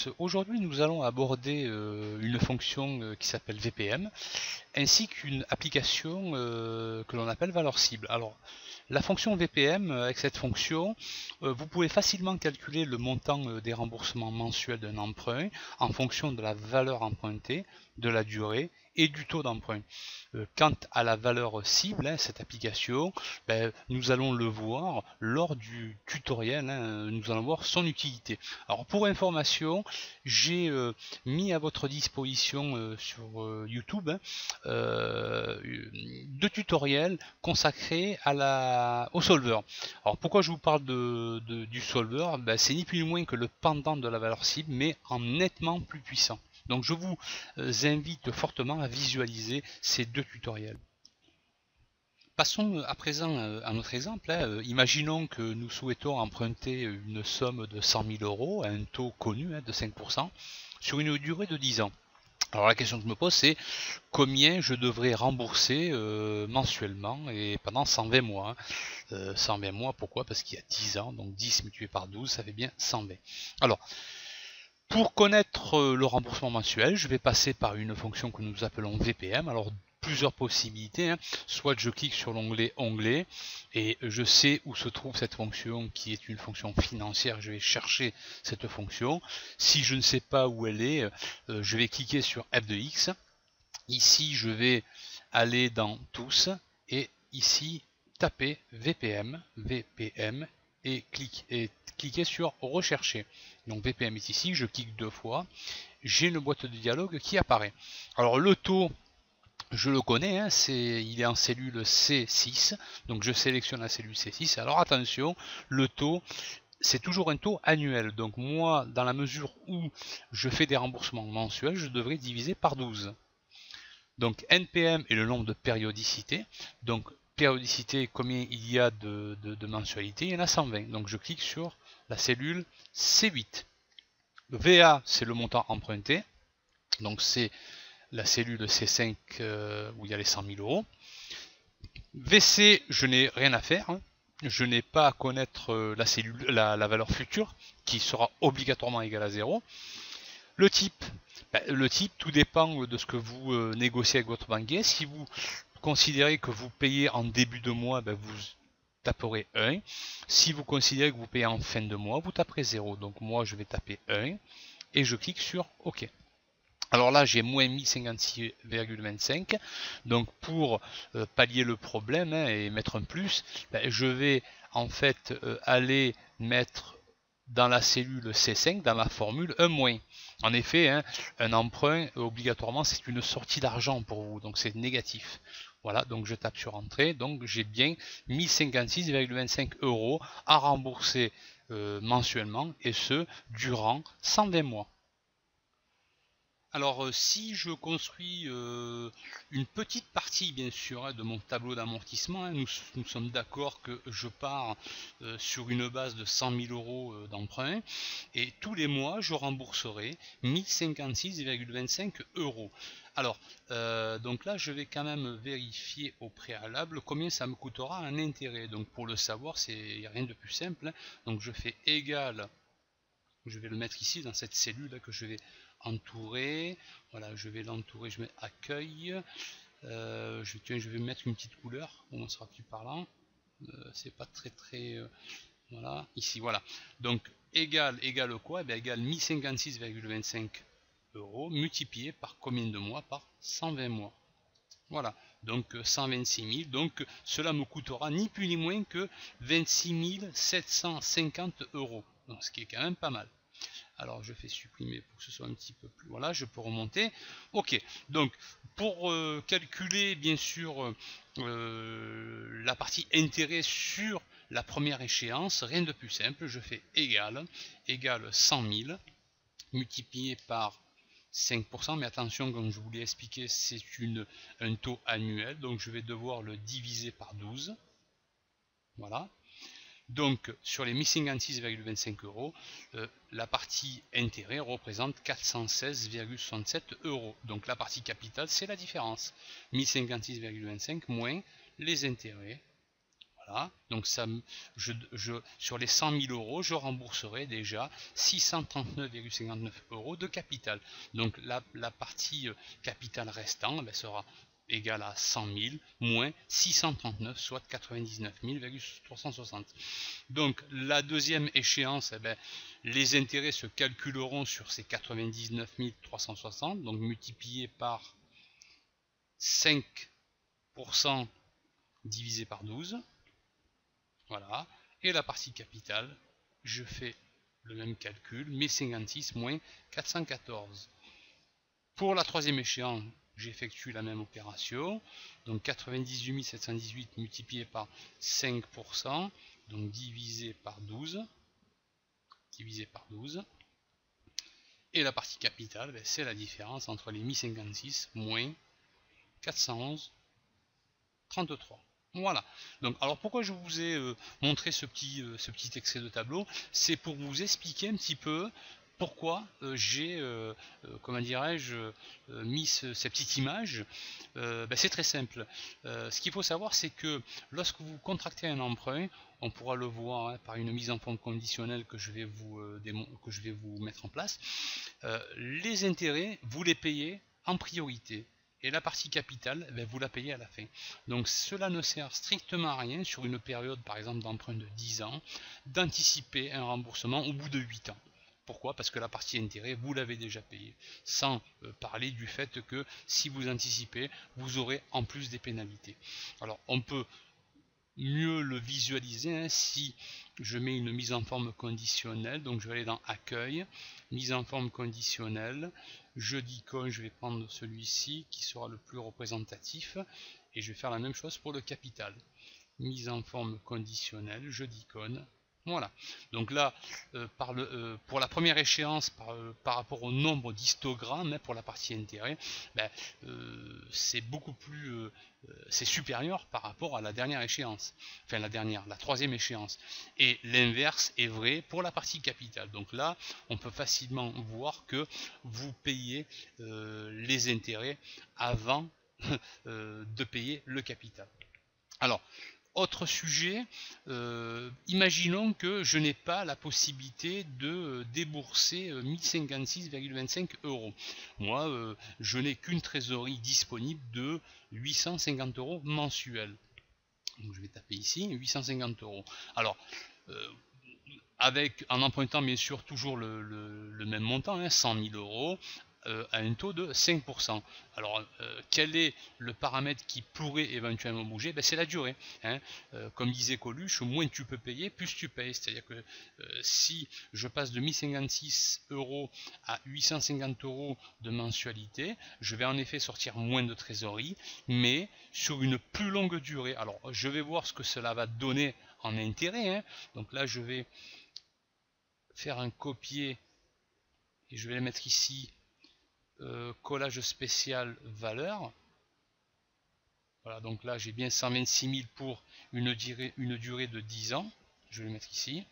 tous, aujourd'hui nous allons aborder une fonction qui s'appelle VPM, ainsi qu'une application que l'on appelle valeur cible. Alors, la fonction VPM, avec cette fonction, vous pouvez facilement calculer le montant des remboursements mensuels d'un emprunt en fonction de la valeur empruntée, de la durée et du taux d'emprunt. Quant à la valeur cible, cette application, nous allons le voir lors du tutoriel, nous allons voir son utilité. Alors pour information, j'ai mis à votre disposition sur YouTube deux tutoriels consacrés au solver. Alors pourquoi je vous parle du solver? C'est ni plus ni moins que le pendant de la valeur cible, mais en nettement plus puissant. Donc je vous invite fortement à visualiser ces deux tutoriels. Passons à présent à notre exemple. Imaginons que nous souhaitons emprunter une somme de 100 000 euros à un taux connu de 5% sur une durée de 10 ans. Alors la question que je me pose, c'est combien je devrais rembourser mensuellement et pendant 120 mois. 120 mois, pourquoi? Parce qu'il y a 10 ans, donc 10 multiplié par 12, ça fait bien 120. Alors, pour connaître le remboursement mensuel, je vais passer par une fonction que nous appelons VPM. Alors, plusieurs possibilités, soit je clique sur l'onglet Onglet et je sais où se trouve cette fonction qui est une fonction financière, je vais chercher cette fonction. Si je ne sais pas où elle est, je vais cliquer sur F de X. Ici je vais aller dans Tous et ici taper VPM et cliquer sur Rechercher. Donc VPM est ici, je clique deux fois, j'ai une boîte de dialogue qui apparaît. Alors le taux, je le connais, il est en cellule C6, donc je sélectionne la cellule C6. Alors attention, le taux, c'est toujours un taux annuel. Donc moi, dans la mesure où je fais des remboursements mensuels, je devrais diviser par 12. Donc NPM est le nombre de périodicité. Donc périodicité, combien il y a de mensualités? Il y en a 120. Donc je clique sur la cellule C8. Le VA, c'est le montant emprunté. Donc c'est la cellule C5 où il y a les 100 000 euros. VC, je n'ai rien à faire. Je n'ai pas à connaître la valeur future qui sera obligatoirement égale à 0. Le type, tout dépend de ce que vous négociez avec votre banquier. Si vous considérez que vous payez en début de mois, vous taperez 1. Si vous considérez que vous payez en fin de mois, vous taperez 0. Donc moi, je vais taper 1 et je clique sur OK. Alors là, j'ai moins 1056,25. Donc pour pallier le problème et mettre un plus, je vais en fait aller mettre dans la cellule C5, dans ma formule, un moins. En effet, un emprunt, obligatoirement, c'est une sortie d'argent pour vous, donc c'est négatif. Voilà, donc je tape sur Entrée, donc j'ai bien 1056,25 euros à rembourser mensuellement, et ce, durant 120 mois. Alors si je construis une petite partie bien sûr de mon tableau d'amortissement, nous sommes d'accord que je pars sur une base de 100 000 euros d'emprunt et tous les mois je rembourserai 1056,25 euros. Alors donc là je vais quand même vérifier au préalable combien ça me coûtera un intérêt. Donc pour le savoir, c'est rien de plus simple. Donc je fais égal, je vais le mettre ici dans cette cellule là que je vais entourer. Voilà, je vais l'entourer, je mets accueil. Je vais mettre une petite couleur, on sera plus parlant. C'est pas très voilà, ici, voilà. Donc égal quoi? Égal 1056,25 euros multiplié par combien de mois? Par 120 mois. Voilà, donc 126 000, donc cela me coûtera ni plus ni moins que 26 750 euros, donc ce qui est quand même pas mal. Alors je fais supprimer pour que ce soit un petit peu plus, voilà, je peux remonter. Ok, donc pour calculer bien sûr la partie intérêt sur la première échéance, rien de plus simple, je fais égal 100 000 multiplié par 5%, mais attention, comme je vous l'ai expliqué, c'est un taux annuel, donc je vais devoir le diviser par 12. Voilà. Donc sur les 1056,25 euros, la partie intérêt représente 416,67 euros. Donc la partie capitale, c'est la différence. 1056,25 moins les intérêts. Voilà, donc ça, sur les 100 000 euros, je rembourserai déjà 639,59 euros de capital. Donc la partie capital restant sera égale à 100 000 moins 639, soit 99 360. Donc la deuxième échéance, les intérêts se calculeront sur ces 99 360, donc multiplié par 5% divisé par 12. Voilà, et la partie capitale, je fais le même calcul, 1056 moins 414. Pour la troisième échéance, j'effectue la même opération, donc 98 718 multiplié par 5%, donc divisé par 12, et la partie capitale, c'est la différence entre les 1056 moins 411, 33. Voilà. Donc, alors pourquoi je vous ai montré ce petit extrait de tableau, c'est pour vous expliquer un petit peu pourquoi j'ai, comment dirais-je, mis cette petite image. C'est très simple. Ce qu'il faut savoir, c'est que lorsque vous contractez un emprunt, on pourra le voir par une mise en forme conditionnelle que je vais vous mettre en place. Les intérêts, vous les payez en priorité. Et la partie capitale, vous la payez à la fin. Donc cela ne sert strictement à rien sur une période par exemple d'emprunt de 10 ans d'anticiper un remboursement au bout de 8 ans. Pourquoi? Parce que la partie intérêt, vous l'avez déjà payée. Sans parler du fait que si vous anticipez, vous aurez en plus des pénalités. Alors on peut mieux le visualiser si je mets une mise en forme conditionnelle. Donc je vais aller dans accueil, mise en forme conditionnelle, je d'icône, je vais prendre celui-ci qui sera le plus représentatif et je vais faire la même chose pour le capital. Mise en forme conditionnelle, je d'icône. Voilà, donc là, pour la première échéance, par rapport au nombre d'histogrammes, pour la partie intérêt, c'est beaucoup plus, c'est supérieur par rapport à la dernière échéance, enfin la troisième échéance. Et l'inverse est vrai pour la partie capitale. Donc là, on peut facilement voir que vous payez les intérêts avant de payer le capital. Alors, autre sujet, imaginons que je n'ai pas la possibilité de débourser 1056,25 euros. Moi, je n'ai qu'une trésorerie disponible de 850 euros mensuels. Donc je vais taper ici, 850 euros. Alors, en empruntant bien sûr toujours le même montant, 100 000 euros, à un taux de 5%. Alors, quel est le paramètre qui pourrait éventuellement bouger? C'est la durée. Comme disait Coluche, moins tu peux payer, plus tu payes. C'est-à-dire que si je passe de 1056 euros à 850 euros de mensualité, je vais en effet sortir moins de trésorerie, mais sur une plus longue durée. Alors, je vais voir ce que cela va donner en intérêt. Donc là, je vais faire un copier et je vais le mettre ici. Collage spécial valeur. Voilà, donc là j'ai bien 126 000 pour une durée de 10 ans. Je vais le mettre ici.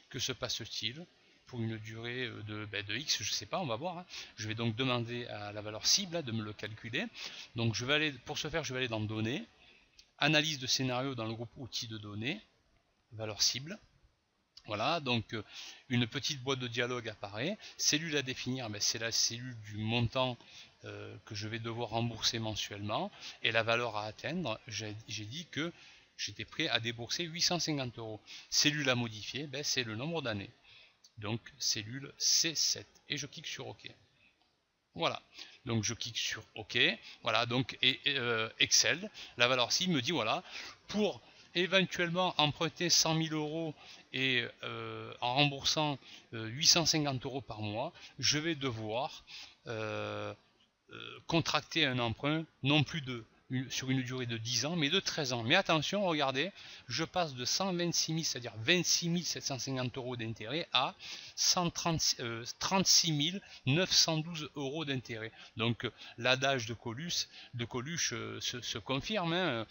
Que se passe-t-il pour une durée de X? Je ne sais pas, on va voir. Je vais donc demander à la valeur cible de me le calculer. Donc je vais aller, pour ce faire, je vais aller dans données, analyse de scénario dans le groupe outils de données, valeur cible. Voilà, donc une petite boîte de dialogue apparaît. Cellule à définir, c'est la cellule du montant que je vais devoir rembourser mensuellement. Et la valeur à atteindre, j'ai dit que j'étais prêt à débourser 850 euros. Cellule à modifier, c'est le nombre d'années. Donc cellule C7. Et je clique sur OK. Voilà, donc je clique sur OK. Voilà, donc Excel, la valeur cible me dit voilà, pour éventuellement emprunter 100 000 euros et en remboursant 850 euros par mois, je vais devoir contracter un emprunt non plus sur une durée de 10 ans, mais de 13 ans. Mais attention, regardez, je passe de 126 000, c'est-à-dire 26 750 euros d'intérêt à 36 912 euros d'intérêt. Donc l'adage de Coluche se confirme,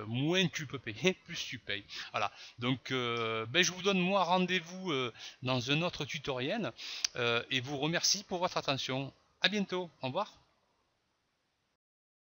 moins tu peux payer, plus tu payes. Voilà, donc je vous donne moi rendez-vous dans un autre tutoriel et vous remercie pour votre attention. À bientôt, au revoir.